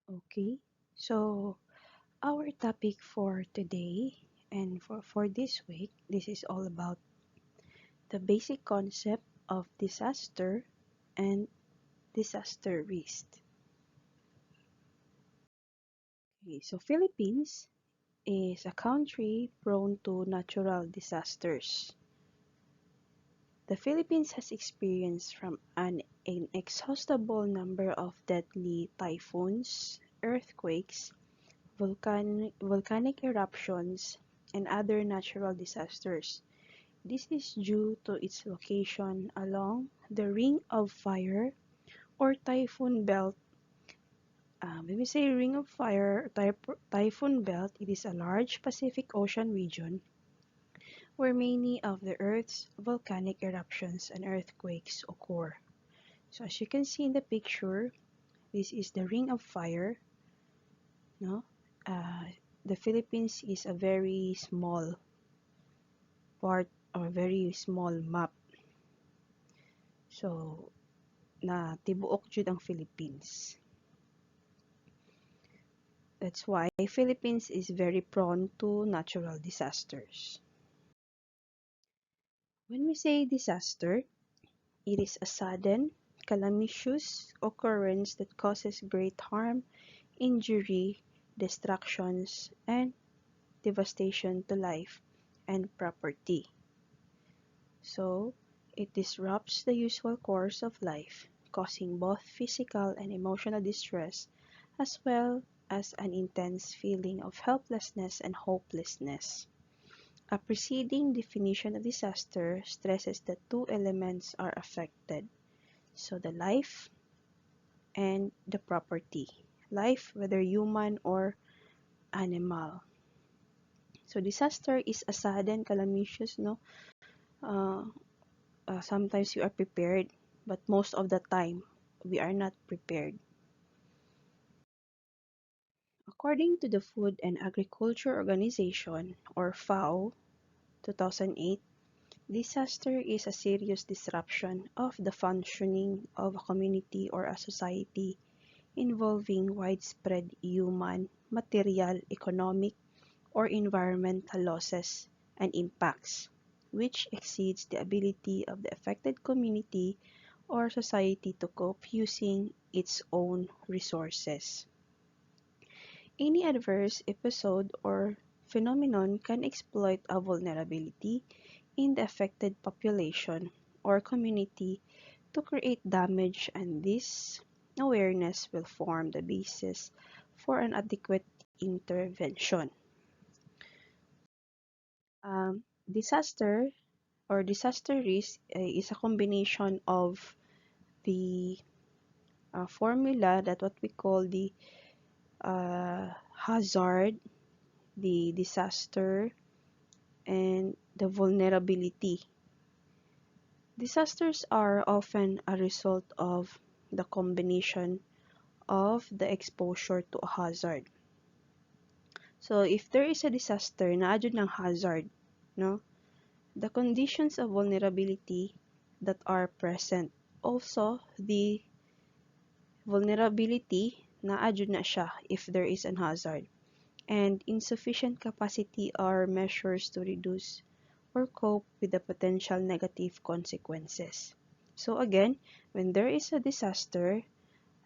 Okay, so our topic for today and for this week, this is all about the basic concept of disaster and disaster risk. Okay, so Philippines is a country prone to natural disasters. The Philippines has experienced from an inexhaustible number of deadly typhoons, earthquakes, volcanic eruptions, and other natural disasters. This is due to its location along the Ring of Fire or Typhoon Belt. When we say Ring of Fire, Typhoon Belt, it is a large Pacific Ocean region where many of the Earth's volcanic eruptions and earthquakes occur. So as you can see in the picture, this is the Ring of Fire. No, uh, the Philippines is a very small part or very small map. So na tibuok jud ang Philippines. That's why Philippines is very prone to natural disasters. When we say disaster, it is a sudden, calamitous occurrence that causes great harm, injury, destructions, and devastation to life and property. So, it disrupts the usual course of life, causing both physical and emotional distress, as well as an intense feeling of helplessness and hopelessness. A preceding definition of disaster stresses that two elements are affected, so the life and the property. Life, whether human or animal. So disaster is a sudden, calamitous, no? Uh, Sometimes you are prepared, but most of the time, we are not prepared. According to the Food and Agriculture Organization, or FAO, 2008, disaster is a serious disruption of the functioning of a community or a society involving widespread human, material, economic, or environmental losses and impacts, which exceeds the ability of the affected community or society to cope using its own resources. Any adverse episode or phenomenon can exploit a vulnerability in the affected population or community to create damage, and this awareness will form the basis for an adequate intervention. Disaster or disaster risk is a combination of the formula that what we call the hazard, the disaster, and the vulnerability. Disasters are often a result of the combination of the exposure to a hazard. So if there is a disaster, naadyo ng hazard, no? The conditions of vulnerability that are present. Also, the vulnerability naadyo na siya if there is an hazard. And insufficient capacity are measures to reduce or cope with the potential negative consequences. So again, when there is a disaster,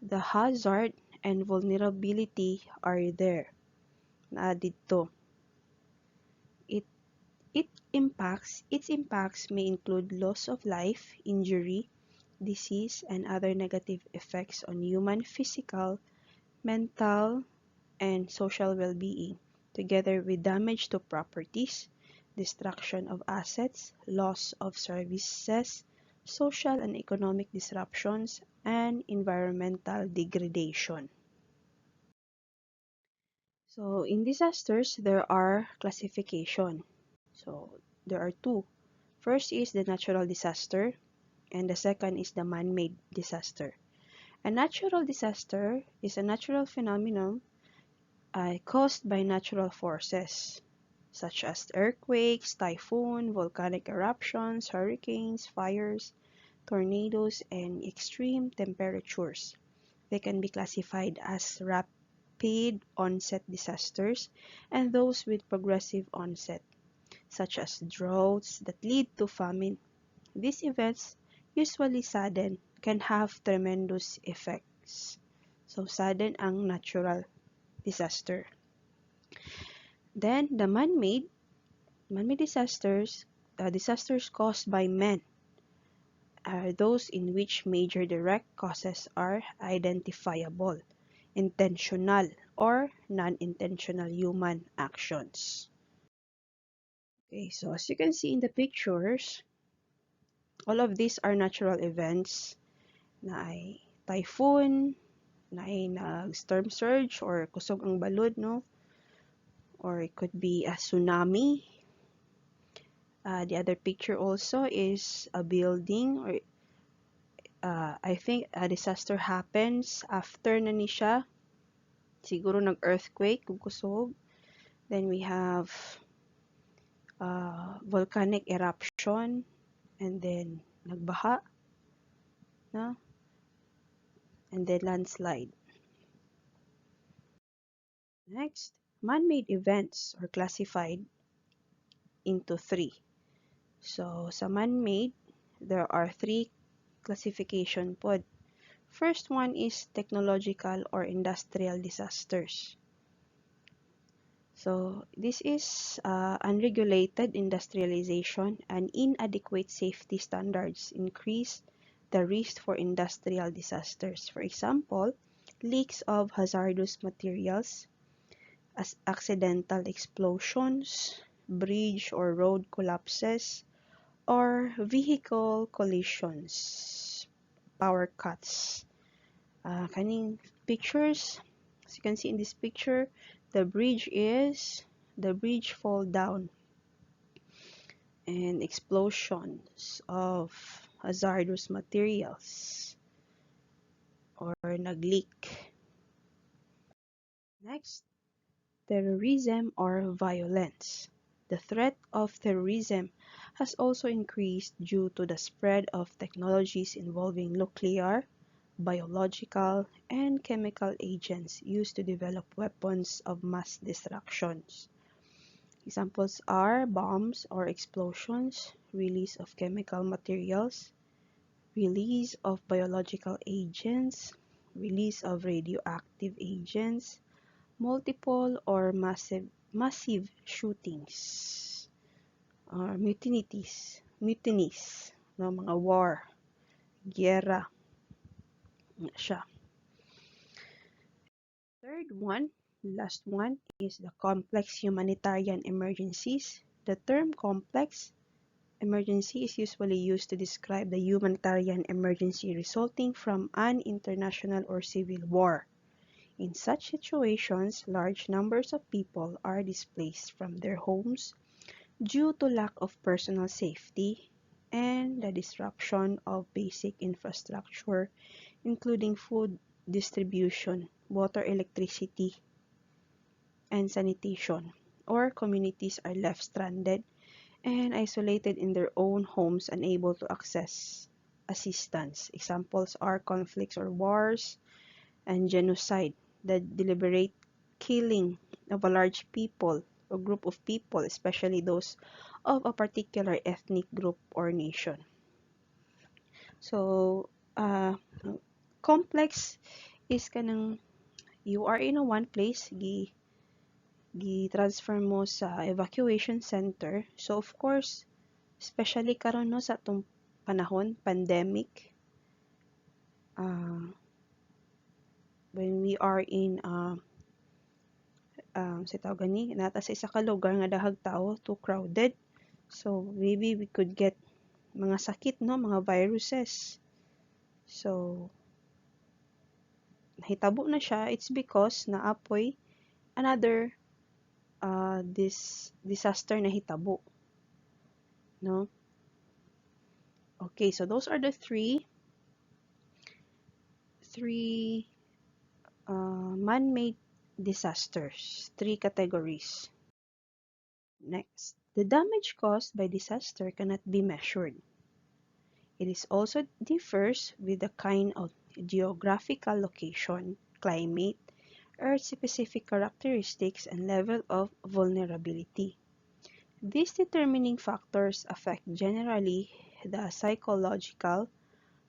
the hazard and vulnerability are there. Na dito. It its impacts may include loss of life, injury, disease, and other negative effects on human physical, mental, and social well-being, together with damage to properties, destruction of assets, loss of services, social and economic disruptions, and environmental degradation. So in disasters, there are classification. So there are two. First is the natural disaster, and the second is the man-made disaster. A natural disaster is a natural phenomenon caused by natural forces, such as earthquakes, typhoon, volcanic eruptions, hurricanes, fires, tornadoes, and extreme temperatures. They can be classified as rapid onset disasters and those with progressive onset, such as droughts that lead to famine. These events, usually sudden, can have tremendous effects. So, sudden ang natural disaster. Then, the man-made disasters, disasters caused by men, are those in which major direct causes are identifiable, intentional or non-intentional human actions. Okay, so as you can see in the pictures, all of these are natural events na ay typhoon, na ay nag-storm surge or kusog ang balod, no? Or it could be a tsunami. The other picture also is a building or I think a disaster happens after na ni siya. Siguro nag-earthquake, kung kusog. Then we have volcanic eruption and then nagbaha, no? And then landslide. Next, man-made events are classified into three. So, sa man-made, there are three classification pod. First one is technological or industrial disasters. So, this is unregulated industrialization and inadequate safety standards increase the risk for industrial disasters. For example, leaks of hazardous materials, as accidental explosions, bridge or road collapses, or vehicle collisions, power cuts. Kaning pictures, as you can see in this picture, the bridge fall down and explosions of hazardous materials or nag-leak. Next, terrorism or violence. The threat of terrorism has also increased due to the spread of technologies involving nuclear, biological, and chemical agents used to develop weapons of mass destruction. Examples are bombs or explosions, release of chemical materials, release of biological agents, release of radioactive agents, multiple or massive shootings, or mutinies, no, mga war, giyera, siya. Third one, last one, is the complex humanitarian emergencies. The term complex emergency is usually used to describe the humanitarian emergency resulting from an international or civil war. In such situations, large numbers of people are displaced from their homes due to lack of personal safety and the disruption of basic infrastructure, including food distribution, water, electricity, and sanitation, or communities are left stranded and isolated in their own homes, unable to access assistance. Examples are conflicts or wars, and genocide, the deliberate killing of a large people or group of people, especially those of a particular ethnic group or nation. So, complex is kanang you are in a one place, gi-transfer mo sa evacuation center. So, of course, especially karon no sa atong panahon, pandemic, when we are in sa tawag gani nata sa isa ka lugar nga dahag tao, too crowded, so maybe we could get mga sakit, no, mga viruses. So nahitabo na siya, it's because naapoy another this disaster na hitabo, no? Okay, so those are the three man-made disasters, three categories. Next, the damage caused by disaster cannot be measured. It is also differs with the kind of geographical location, climate, Earth-specific characteristics and level of vulnerability. These determining factors affect generally the psychological,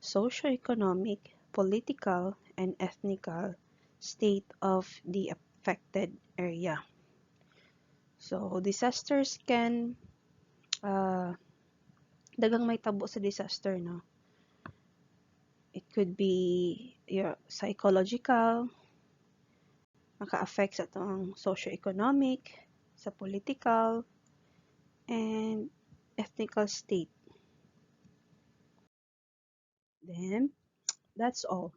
socio-economic, political, and ethnical state of the affected area. So, disasters can dagang may tabo sa disaster, no? It could be your psychological, maka-affect sa itong socio-economic, sa political, and ethnical state. Then, that's all.